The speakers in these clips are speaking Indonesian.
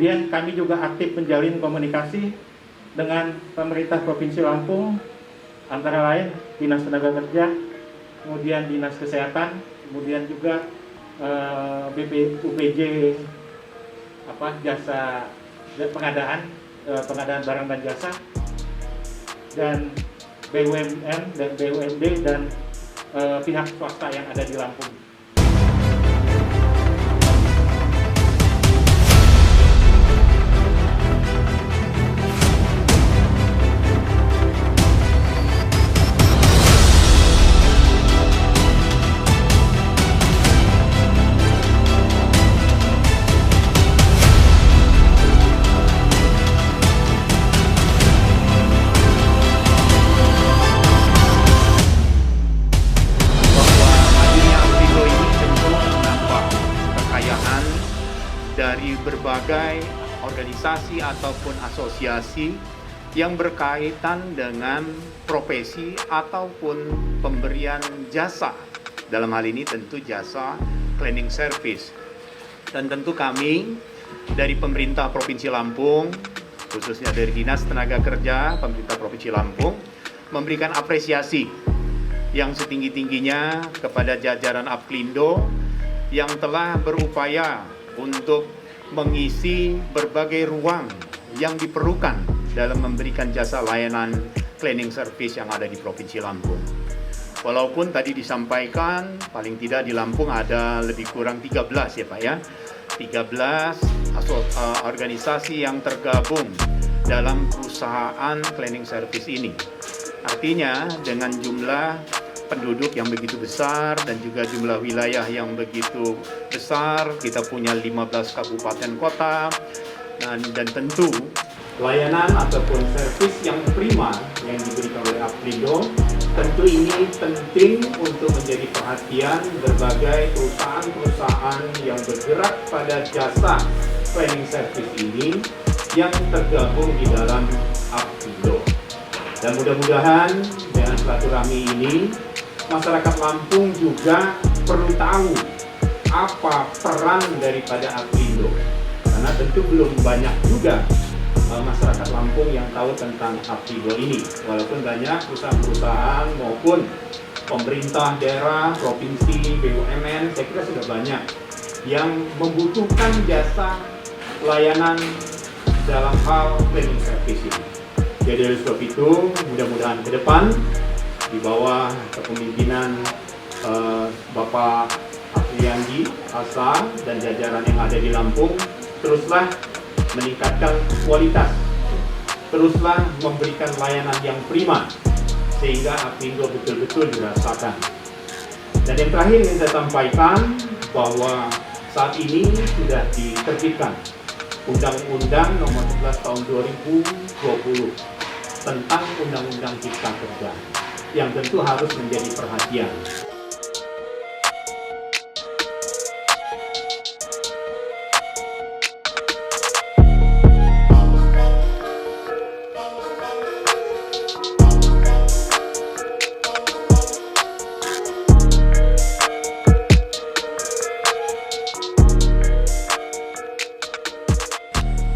Kemudian kami juga aktif menjalin komunikasi dengan pemerintah Provinsi Lampung, antara lain Dinas Tenaga Kerja, kemudian Dinas Kesehatan, kemudian juga UPJ jasa pengadaan barang dan jasa, dan BUMN dan BUMD dan pihak swasta yang ada di Lampung. Dari berbagai organisasi ataupun asosiasi yang berkaitan dengan profesi ataupun pemberian jasa. Dalam hal ini tentu jasa cleaning service. Dan tentu kami dari pemerintah Provinsi Lampung, khususnya dari Dinas Tenaga Kerja pemerintah Provinsi Lampung, memberikan apresiasi yang setinggi-tingginya kepada jajaran Aplindo yang telah berupaya untuk mengisi berbagai ruang yang diperlukan dalam memberikan jasa layanan cleaning service yang ada di Provinsi Lampung. Walaupun tadi disampaikan paling tidak di Lampung ada lebih kurang 13 ya Pak ya, 13 organisasi yang tergabung dalam perusahaan cleaning service ini. Artinya dengan jumlah penduduk yang begitu besar dan juga jumlah wilayah yang begitu besar, kita punya 15 kabupaten kota, dan tentu layanan ataupun servis yang prima yang diberikan oleh Aplindo, tentu ini penting untuk menjadi perhatian berbagai perusahaan-perusahaan yang bergerak pada jasa cleaning service ini yang tergabung di dalam Aplindo. Dan mudah-mudahan dengan silaturahmi ini masyarakat Lampung juga perlu tahu apa peran daripada Aplindo, karena tentu belum banyak juga masyarakat Lampung yang tahu tentang Aplindo ini, walaupun banyak perusahaan-perusahaan maupun pemerintah daerah, provinsi, BUMN, saya kira sudah banyak yang membutuhkan jasa layanan dalam hal cleaning service ini. Jadi oleh sebab itu, mudah-mudahan ke depan di bawah kepemimpinan Bapak Afriandi Asa dan jajaran yang ada di Lampung, teruslah meningkatkan kualitas, teruslah memberikan layanan yang prima sehingga Aplindo betul-betul dirasakan. Dan yang terakhir yang saya sampaikan bahwa saat ini sudah diterbitkan Undang-Undang Nomor 11 Tahun 2020 tentang Undang-Undang Cipta Kerja, yang tentu harus menjadi perhatian.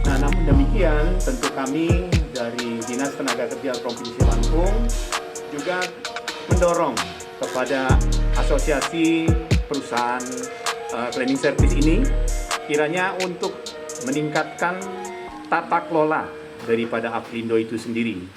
Nah, namun demikian, tentu kami dari Dinas Tenaga Kerja Provinsi Lampung juga mendorong kepada asosiasi perusahaan cleaning service ini kiranya untuk meningkatkan tata kelola daripada Aplindo itu sendiri.